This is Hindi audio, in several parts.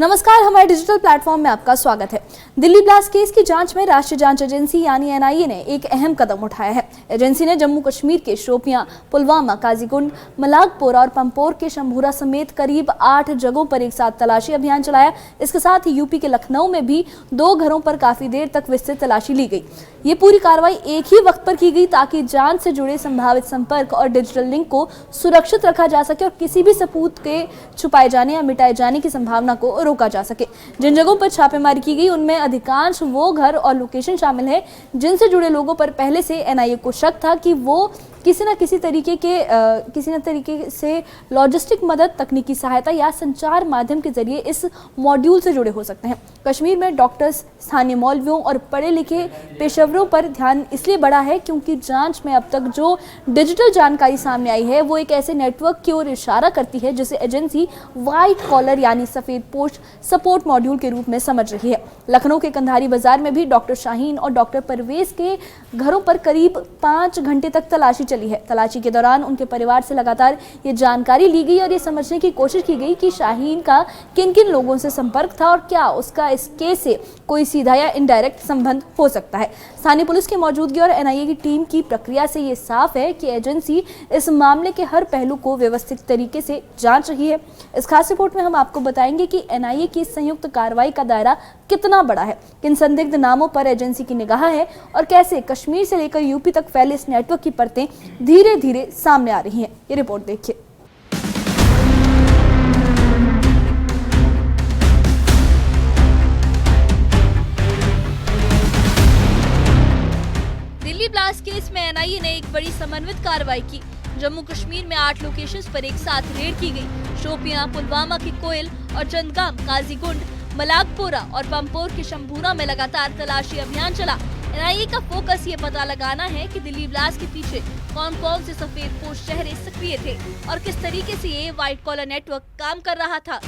नमस्कार, हमारे डिजिटल प्लेटफॉर्म में आपका स्वागत है। दिल्ली ब्लास्ट केस की जांच में राष्ट्रीय जांच एजेंसी यानी एनआईए ने एक अहम कदम उठाया है। एजेंसी ने जम्मू कश्मीर के शोपियां, पुलवामा, काजीगुंड, मलाकपोरा और पंपोर के शंभूरा समेत करीब 8 जगहों पर एक साथ तलाशी अभियान चलाया। इसके साथ ही यूपी के लखनऊ में भी 2 घरों पर काफी देर तक विस्तृत तलाशी ली गई। ये पूरी कार्रवाई एक ही वक्त पर की गई ताकि जांच से जुड़े संभावित संपर्क और डिजिटल लिंक को सुरक्षित रखा जा सके और किसी भी सबूत के छुपाए जाने या मिटाए जाने की संभावना को रोका जा सके। जिन जगहों पर छापेमारी की गई उनमें अधिकांश वो घर और लोकेशन शामिल है जिनसे जुड़े लोगों पर पहले से एनआईए को शक था कि वो किसी न किसी तरीके से लॉजिस्टिक मदद, तकनीकी सहायता या संचार माध्यम के जरिए इस मॉड्यूल से जुड़े हो सकते हैं। कश्मीर में डॉक्टर्स, स्थानीय मौलवियों और पढ़े लिखे पेशेवरों पर ध्यान इसलिए बढ़ा है क्योंकि जांच में अब तक जो डिजिटल जानकारी सामने आई है वो एक ऐसे नेटवर्क की ओर इशारा करती है जिसे एजेंसी व्हाइट कॉलर यानी सफेद पोस्ट सपोर्ट मॉड्यूल के रूप में समझ रही है। लखनऊ के कंधारी बाजार में भी डॉक्टर शाहीन और डॉक्टर परवेज के घरों पर करीब 5 घंटे तक तलाशी चली है। तलाशी के दौरान उनके परिवार से लगातार ये जानकारी ली गई और ये समझने की कोशिश की गई कि शाहीन का किन किन लोगों से संपर्क था और क्या उसका इस केस से कोई सीधा या इनडायरेक्ट संबंध हो सकता है। स्थानीय पुलिस की मौजूदगी और एनआईए की टीम की प्रक्रिया से ये साफ है कि एजेंसी इस मामले के हर पहलू को व्यवस्थित तरीके से जांच रही है। इस खास रिपोर्ट में हम आपको बताएंगे कि एनआईए की संयुक्त कार्रवाई का दायरा कितना बड़ा है, किन संदिग्ध नामों पर एजेंसी की निगाह है और कैसे कश्मीर से लेकर यूपी तक फैले इस नेटवर्क की परतें धीरे धीरे सामने आ रही हैं। ये रिपोर्ट देखिए। दिल्ली ब्लास्ट केस में एनआईए ने एक बड़ी समन्वित कार्रवाई की। जम्मू कश्मीर में 8 लोकेशंस पर एक साथ रेड की गई। शोपियां, पुलवामा की कोयल और चंदगाम, काजीगुंड, मलाकपोरा और पंपोर के शंभूरा में लगातार तलाशी अभियान चला। एनआईए का फोकस ये पता लगाना है कि दिल्ली ब्लास्ट के पीछे कौन कौन से सफेद पोस्ट चेहरे सक्रिय थे और किस तरीके से ये व्हाइट कॉलर नेटवर्क काम कर रहा था।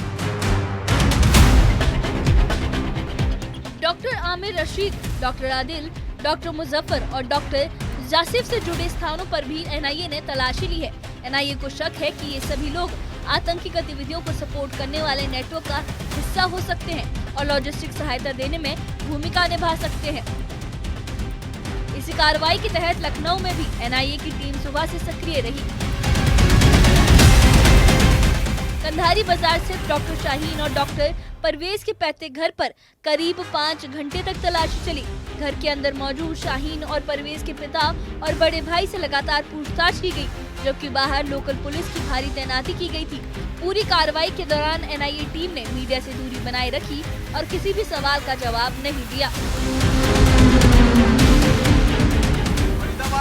Doctor Aamir Rashid, doctor Adil, doctor Muzaffar और डॉक्टर जासिफ से जुड़े स्थानों पर भी एनआईए ने तलाशी ली है। एनआईए को शक है कि ये सभी लोग आतंकी गतिविधियों को सपोर्ट करने वाले नेटवर्क का हिस्सा हो सकते हैं और लॉजिस्टिक सहायता देने में भूमिका निभा सकते हैं। इसी कार्रवाई के तहत लखनऊ में भी एनआईए की टीम सुबह से सक्रिय रही। कंधारी बाजार स्थित डॉक्टर शाहीन और डॉक्टर परवेज के पैतृक घर पर करीब 5 घंटे तक तलाशी चली। घर के अंदर मौजूद शाहीन और परवेज के पिता और बड़े भाई से लगातार पूछताछ की गई, जबकि बाहर लोकल पुलिस की भारी तैनाती की गई थी। पूरी कार्रवाई के दौरान एनआईए टीम ने मीडिया से दूरी बनाए रखी और किसी भी सवाल का जवाब नहीं दिया।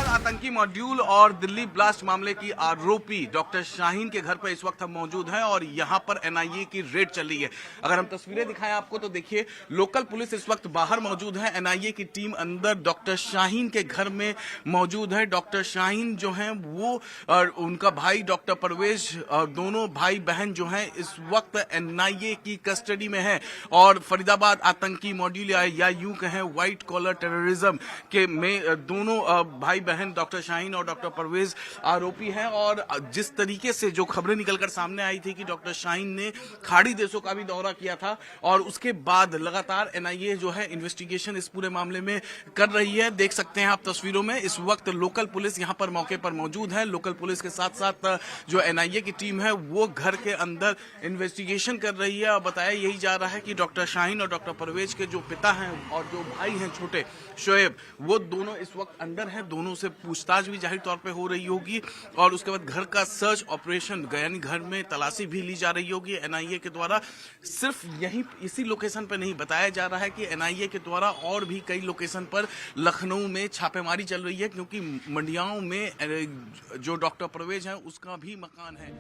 आतंकी मॉड्यूल और दिल्ली ब्लास्ट मामले की आरोपी डॉक्टर शाहीन के घर पर इस वक्त हम मौजूद हैं और यहां पर एनआईए की रेड चल रही है। अगर हम तस्वीरें दिखाएं आपको तो देखिए, लोकल पुलिस इस वक्त बाहर मौजूद है, एनआईए की टीम अंदर डॉक्टर शाहीन के घर में मौजूद है। डॉक्टर शाहीन जो हैं वो और उनका भाई डॉक्टर परवेज, दोनों भाई बहन जो हैं इस वक्त एनआईए की कस्टडी में है और फरीदाबाद आतंकी मॉड्यूल या यूं कहें व्हाइट कॉलर टेररिज्म के में दोनों भाई बहन डॉक्टर शाहीन और डॉक्टर परवेज आरोपी हैं। और जिस तरीके से जो खबरें निकलकर सामने आई थी कि डॉक्टर शाहीन ने खाड़ी देशों का भी दौरा किया था और उसके बाद लगातार एनआईए जो है इन्वेस्टिगेशन इस पूरे मामले में कर रही है। देख सकते हैं आप तस्वीरों में, इस वक्त लोकल पुलिस यहां पर मौके पर मौजूद है। लोकल पुलिस के साथ साथ जो एनआईए की टीम है वो घर के अंदर इन्वेस्टिगेशन कर रही है और बताया यही जा रहा है कि डॉक्टर शाहीन और डॉक्टर परवेज के जो पिता हैं और जो भाई हैं छोटे शोएब, वो दोनों इस वक्त अंदर हैं। दोनों से पूछताछ भी जाहिर तौर पे हो रही होगी और उसके बाद घर का सर्च ऑपरेशन यानी घर में तलाशी भी ली जा रही होगी एनआईए के द्वारा। सिर्फ यही इसी लोकेशन पर नहीं, बताया जा रहा है कि एनआईए के द्वारा और भी कई लोकेशन पर लखनऊ में छापेमारी चल रही है क्योंकि मंडियाओं में जो डॉक्टर परवेज हैं उसका भी मकान है।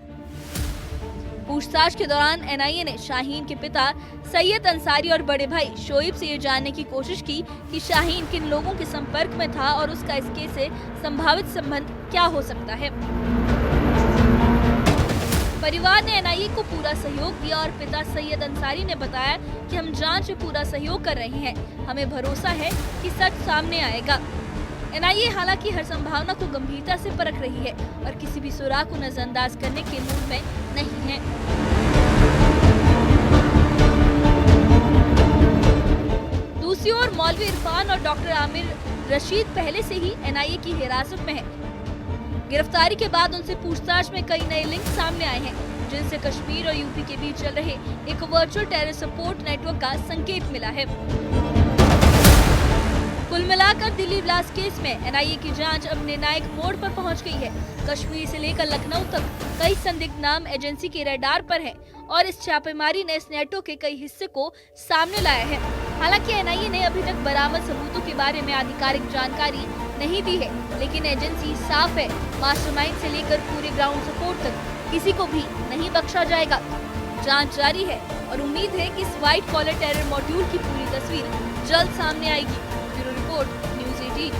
पूछताछ के दौरान एनआईए ने शाहीन के पिता सैयद अंसारी और बड़े भाई शोएब से ये जानने की कोशिश की कि शाहीन किन लोगों के संपर्क में था और उसका इस केस से संभावित संबंध क्या हो सकता है। परिवार ने एनआईए को पूरा सहयोग दिया और पिता सैयद अंसारी ने बताया कि हम जांच में पूरा सहयोग कर रहे हैं, हमें भरोसा है कि सच सामने आएगा। एनआईए हालांकि हर संभावना को गंभीरता से परख रही है और किसी भी सुराग को नजरअंदाज करने के मूड में नहीं है। मौलवी इरफान और डॉक्टर आमिर रशीद पहले से ही एनआईए की हिरासत में हैं। गिरफ्तारी के बाद उनसे पूछताछ में कई नए लिंक सामने आए हैं, जिनसे कश्मीर और यूपी के बीच चल रहे एक वर्चुअल टेरर सपोर्ट नेटवर्क का संकेत मिला है। कुल मिलाकर दिल्ली ब्लास्ट केस में एनआईए की जांच अब निर्णायक मोड़ पर पहुंच गई है। कश्मीर से लेकर लखनऊ तक कई संदिग्ध नाम एजेंसी के रडार पर हैं और इस छापेमारी ने इस नेटवर्क के कई हिस्से को सामने लाया है। हालांकि एनआईए ने अभी तक बरामद सबूतों के बारे में आधिकारिक जानकारी नहीं दी है, लेकिन एजेंसी साफ है, मास्टरमाइंड से लेकर पूरे ग्राउंड सपोर्ट तक किसी को भी नहीं बख्शा जाएगा। जांच जारी है और उम्मीद है कि इस व्हाइट कॉलर टेरर मॉड्यूल की पूरी तस्वीर जल्द सामने आएगी। Bureau report, news 18।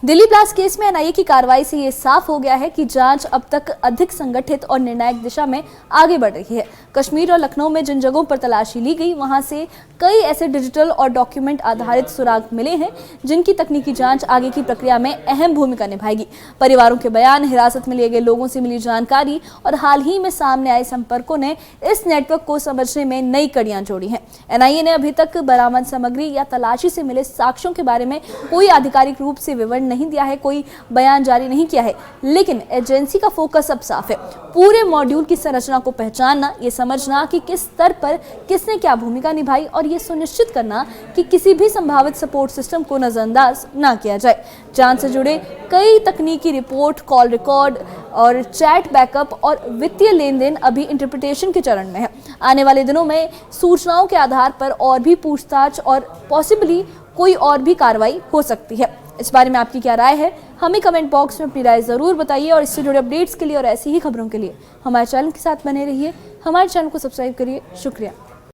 Delhi blast case में एनआईए की कार्रवाई से ये साफ हो गया है कि जांच अब तक अधिक संगठित और निर्णायक दिशा में आगे बढ़ रही है। कश्मीर और लखनऊ में जिन जगहों पर तलाशी ली गई, वहां से कई ऐसे डिजिटल और डॉक्यूमेंट आधारित सुराग मिले हैं जिनकी तकनीकी जांच आगे की प्रक्रिया में अहम भूमिका निभाएगी। परिवारों के बयान, हिरासत में लिए गए लोगों से मिली जानकारी और हाल ही में सामने आए संपर्कों ने इस नेटवर्क को समझने में नई कड़ियां जोड़ी हैं। एनआईए ने अभी तक बरामद सामग्री या तलाशी से मिले साक्ष्यों के बारे में कोई आधिकारिक रूप से विवरण नहीं दिया है, कोई बयान जारी नहीं किया है, लेकिन एजेंसी का फोकस अब साफ है। पूरे मॉड्यूल की संरचना को पहचानना, ये समझना कि किस स्तर पर किसने क्या भूमिका निभाई और ये सुनिश्चित करना कि किसी भी संभावित सपोर्ट सिस्टम को नजरअंदाज ना किया जाए। जांच से जुड़े कई तकनीकी रिपोर्ट, कॉल रिकॉर्ड और चैट बैकअप और वित्तीय लेन देन अभी इंटरप्रिटेशन के चरण में है। आने वाले दिनों में सूचनाओं के आधार पर और भी पूछताछ और पॉसिबली कोई और भी कार्रवाई हो सकती है। इस बारे में आपकी क्या राय है, हमें कमेंट बॉक्स में अपनी राय जरूर बताइए और इससे जुड़े अपडेट्स के लिए और ऐसी ही खबरों के लिए हमारे चैनल के साथ बने रहिए। हमारे चैनल को सब्सक्राइब करिए। शुक्रिया।